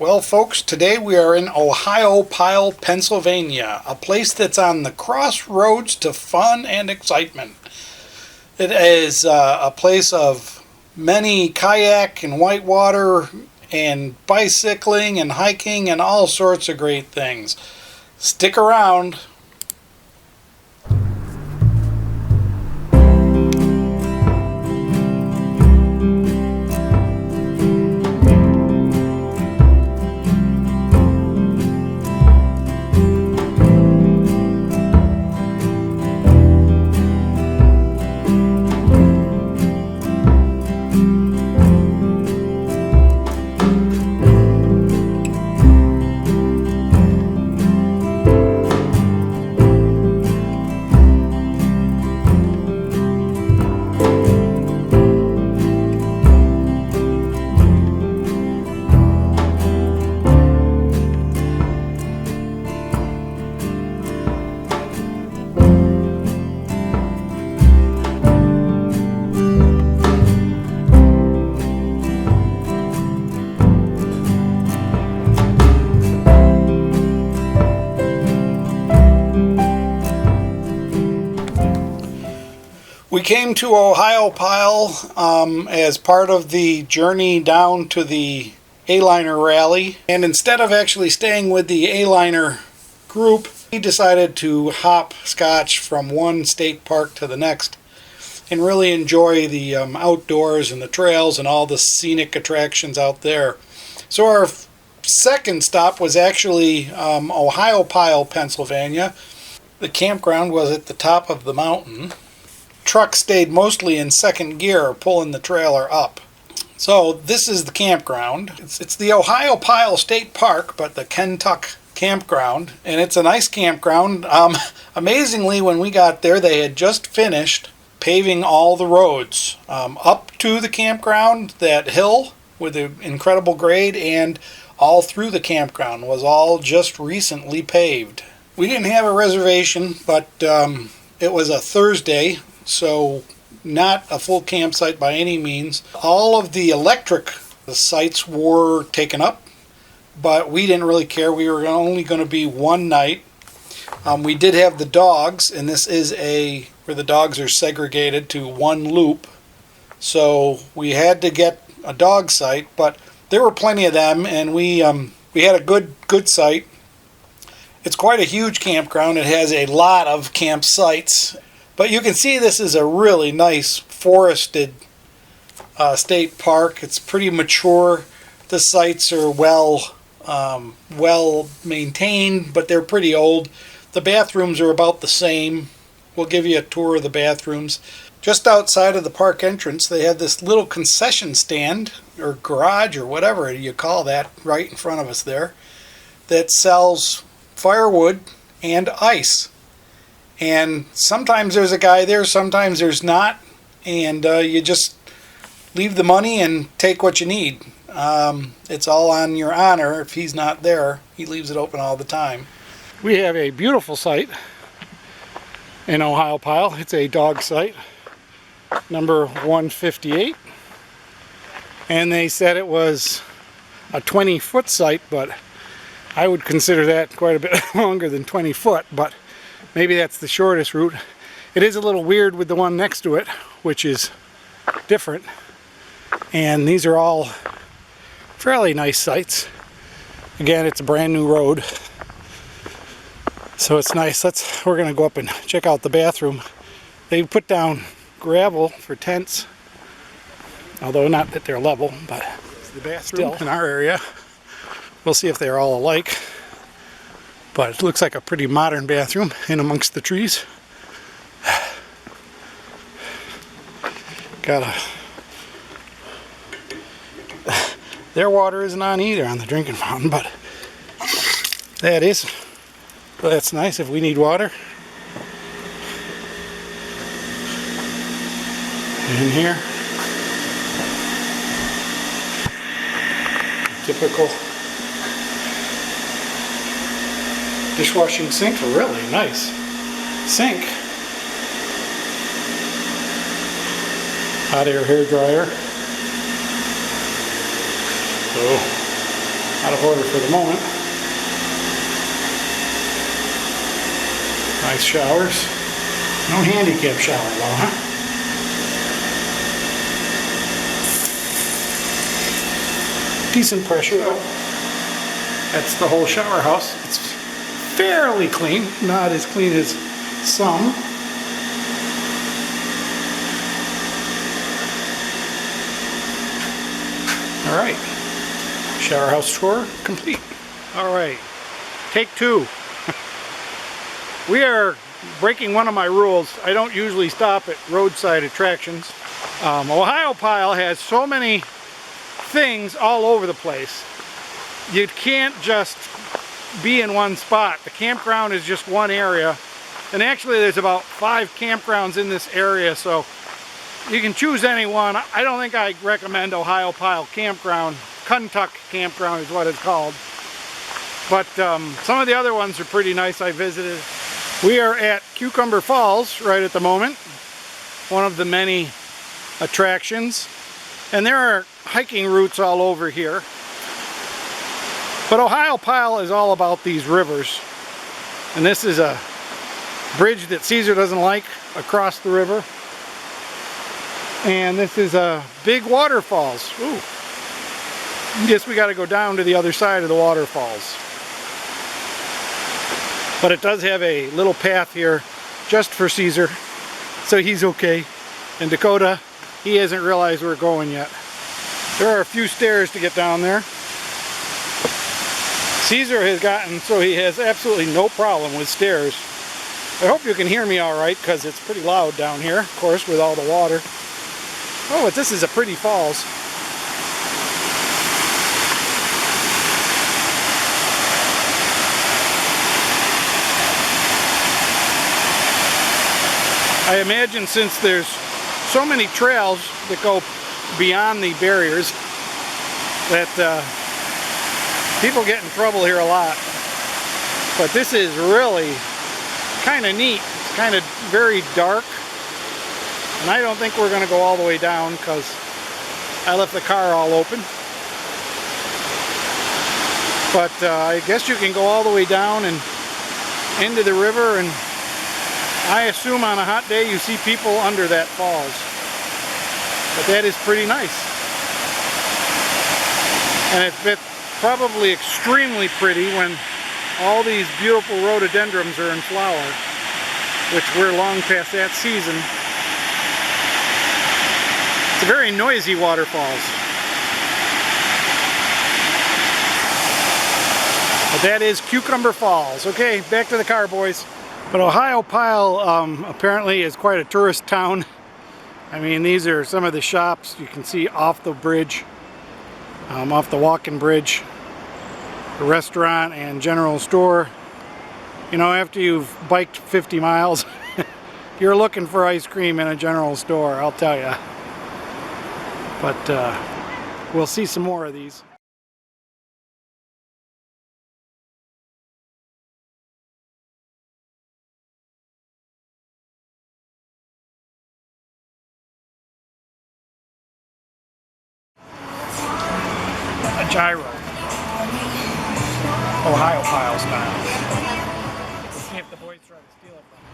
Well, folks, today we are in Ohiopyle, Pennsylvania, a place that's on the crossroads to fun and excitement. It is a place of many kayak and whitewater and bicycling and hiking and all sorts of great things. Stick around. We came to Ohiopyle as part of the journey down to the Aliner rally, and instead of actually staying with the Aliner group, we decided to hopscotch from one state park to the next and really enjoy the outdoors and the trails and all the scenic attractions out there. So our second stop was actually Ohiopyle, Pennsylvania. The campground was at the top of the mountain. Truck stayed mostly in second gear, pulling the trailer up. So this is the campground. It's the Ohiopyle State Park, but the Kentuck Campground, and it's a nice campground. Amazingly, when we got there, they had just finished paving all the roads up to the campground. That hill with the incredible grade and all through the campground was all just recently paved. We didn't have a reservation, but it was a Thursday, so not a full campsite by any means. All of the sites were taken up, but we didn't really care. We were only going to be one night. We did have the dogs, and this is where the dogs are segregated to one loop. So we had to get a dog site, but there were plenty of them, and we had a good site. It's quite a huge campground. It has a lot of campsites. But you can see this is a really nice forested state park. It's pretty mature. The sites are well maintained, but they're pretty old. The bathrooms are about the same. We'll give you a tour of the bathrooms. Just outside of the park entrance, they have this little concession stand or garage or whatever you call that right in front of us there that sells firewood and ice. And sometimes there's a guy there, sometimes there's not, and you just leave the money and take what you need. It's all on your honor. If he's not there, he leaves it open all the time. We have a beautiful site in Ohiopyle. It's a dog site, number 158. And they said it was a 20-foot site, but I would consider that quite a bit longer than 20 foot, but maybe that's the shortest route. It is a little weird with the one next to it, which is different. And these are all fairly nice sites. Again, it's a brand new road, so it's nice. We're gonna go up and check out the bathroom. They put down gravel for tents, although not at their level, but it's the bathroom in our area. We'll see if they're all alike. But it looks like a pretty modern bathroom in amongst the trees. Their water isn't on either on the drinking fountain, but that is. Well, that's nice if we need water. In here, typical dishwashing sink, a really nice sink. Hot air hair dryer. Oh, Out of order for the moment. Nice showers. No handicap shower though, huh? Decent pressure though. That's the whole shower house. It's fairly clean, not as clean as some. All right, shower house tour complete. All right, take two. We are breaking one of my rules. I don't usually stop at roadside attractions. Ohiopyle has so many things all over the place. You can't just be in one spot. The campground is just one area, and actually there's about 5 campgrounds in this area, so you can choose any one. I don't think I recommend Ohiopyle Campground. Kentuck Campground is what it's called, but some of the other ones are pretty nice. I visited. We are at Cucumber Falls right at the moment, one of the many attractions, and there are hiking routes all over here. But Ohiopyle is all about these rivers, and this is a bridge that Caesar doesn't like across the river, and this is a big waterfalls. Ooh. I guess we got to go down to the other side of the waterfalls. But it does have a little path here just for Caesar, so he's okay. And Dakota, he hasn't realized we're going yet. There are a few stairs to get down there. Caesar has gotten so he has absolutely no problem with stairs. I hope you can hear me all right, because it's pretty loud down here, of course, with all the water. Oh, but this is a pretty falls. I imagine since there's so many trails that go beyond the barriers that people get in trouble here a lot. But this is really kind of neat. It's kind of very dark. And I don't think we're going to go all the way down because I left the car all open. But I guess you can go all the way down and into the river, and I assume on a hot day you see people under that falls. But that is pretty nice. And it's probably extremely pretty when all these beautiful rhododendrons are in flower, which we're long past that season. It's a very noisy waterfalls. But that is Cucumber Falls. Okay, back to the car, boys. But Ohiopyle apparently is quite a tourist town. I mean, these are some of the shops you can see off the bridge, off the walking bridge. The restaurant and general store. You know, after you've biked 50 miles, you're looking for ice cream in a general store, I'll tell you. But we'll see some more of these. A gyro. Ohiopyle style. Let's see if the boys try to steal it from me.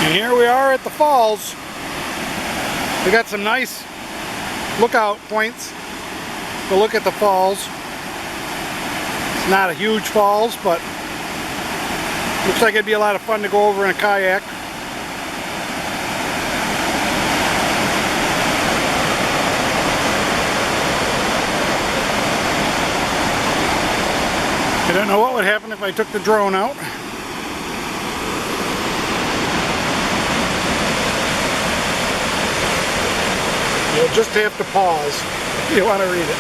And here we are at the falls. We got some nice lookout points to look at the falls. It's not a huge falls, but looks like it'd be a lot of fun to go over in a kayak. I don't know what would happen if I took the drone out. You'll just have to pause if you want to read it.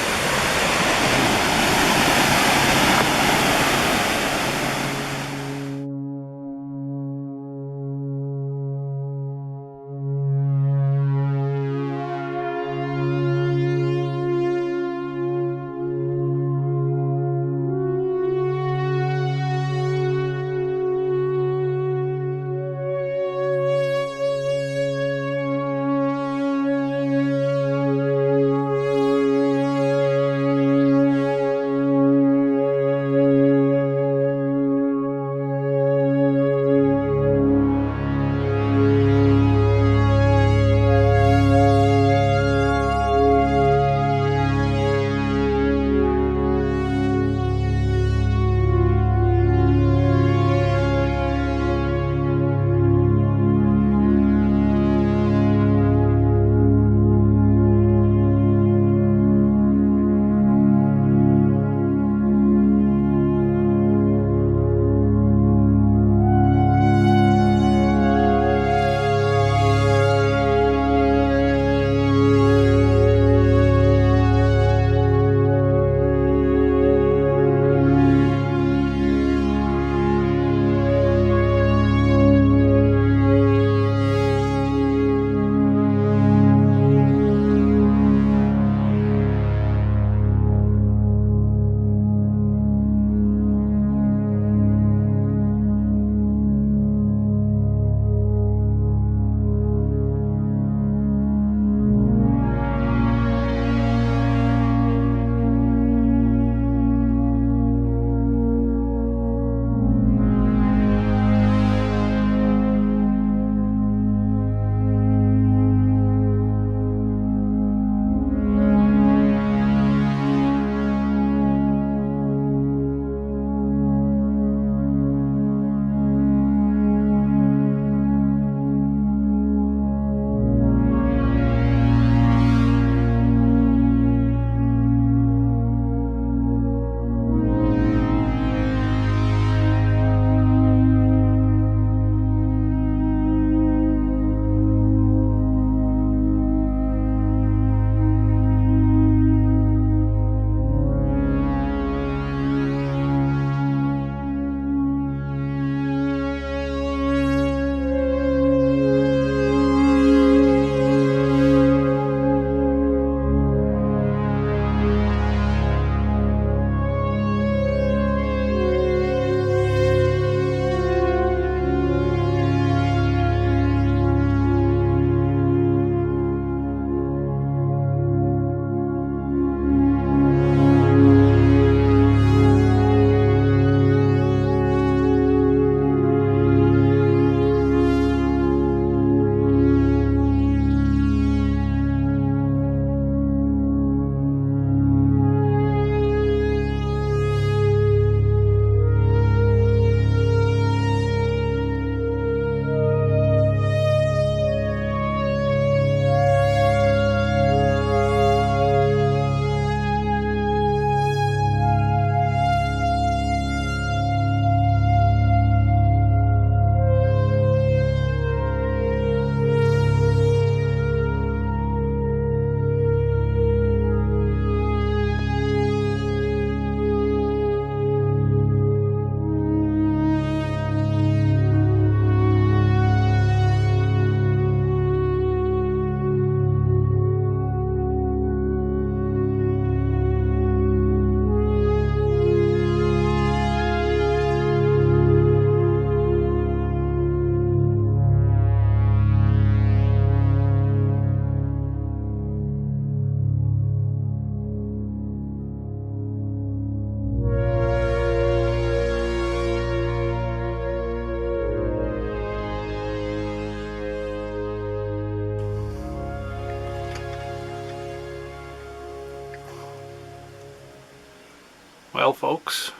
Well, folks,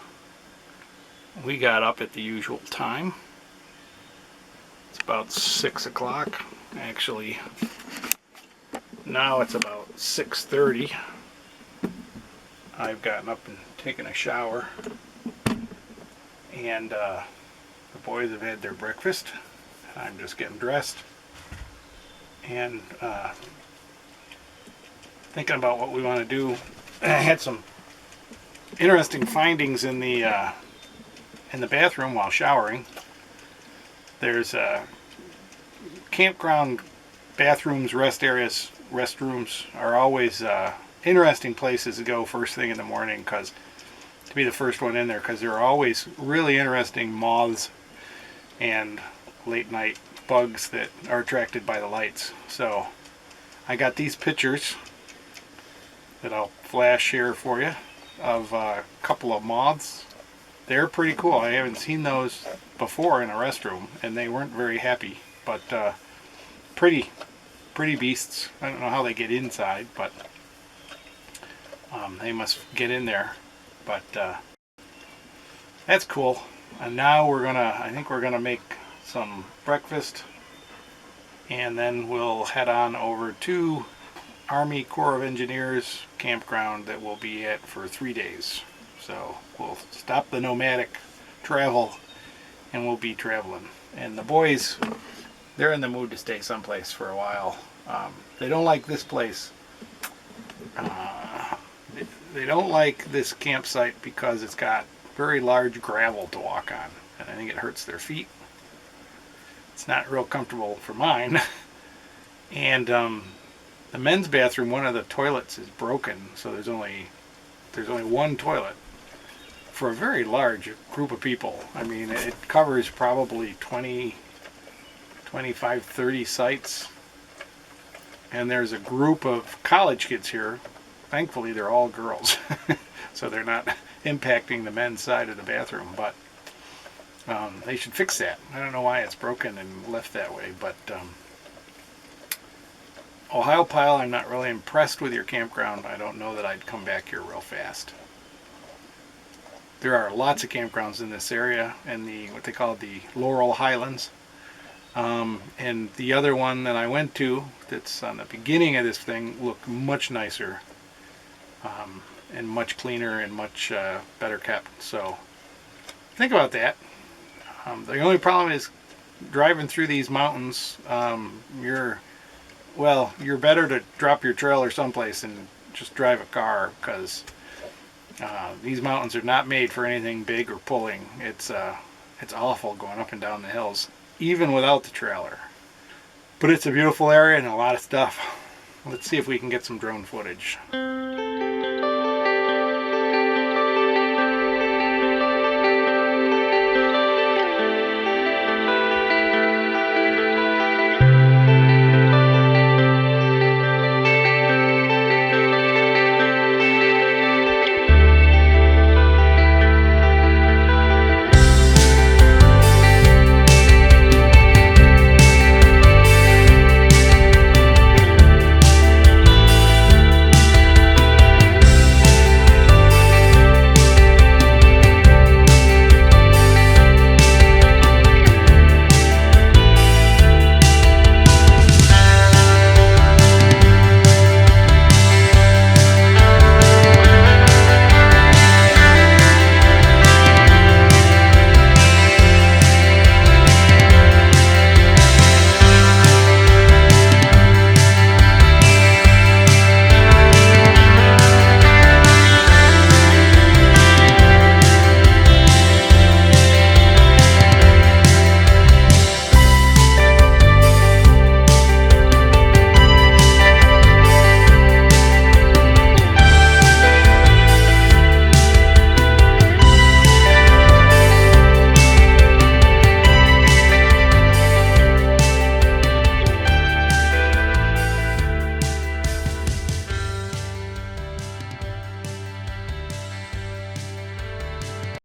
we got up at the usual time. It's about 6 o'clock. Actually, now it's about 6:30. I've gotten up and taken a shower, and the boys have had their breakfast. I'm just getting dressed and thinking about what we want to do. I had some interesting findings in the bathroom while showering. There's campground bathrooms, rest areas, restrooms are always interesting places to go first thing in the morning, because to be the first one in there, because there are always really interesting moths and late night bugs that are attracted by the lights. So I got these pictures that I'll flash here for you of a couple of moths. They're pretty cool. I haven't seen those before in a restroom, and they weren't very happy, but pretty beasts. I don't know how they get inside, but they must get in there. But that's cool. And now I think we're gonna make some breakfast, and then we'll head on over to Army Corps of Engineers campground that we'll be at for 3 days. So we'll stop the nomadic travel and we'll be traveling. And the boys, they're in the mood to stay someplace for a while. They don't like this place. They don't like this campsite because it's got very large gravel to walk on, and I think it hurts their feet. It's not real comfortable for mine. And the men's bathroom, one of the toilets is broken, so there's only one toilet for a very large group of people. I mean, it covers probably 20, 25, 30 sites. And there's a group of college kids here. Thankfully, they're all girls, so they're not impacting the men's side of the bathroom. But they should fix that. I don't know why it's broken and left that way, but Ohiopyle, I'm not really impressed with your campground. I don't know that I'd come back here real fast. There are lots of campgrounds in this area, in what they call the Laurel Highlands. And the other one that I went to, that's on the beginning of this thing, looked much nicer, and much cleaner and much better kept. So think about that. The only problem is driving through these mountains. You're better to drop your trailer someplace and just drive a car, because these mountains are not made for anything big or pulling. It's awful going up and down the hills, even without the trailer. But it's a beautiful area and a lot of stuff. Let's see if we can get some drone footage.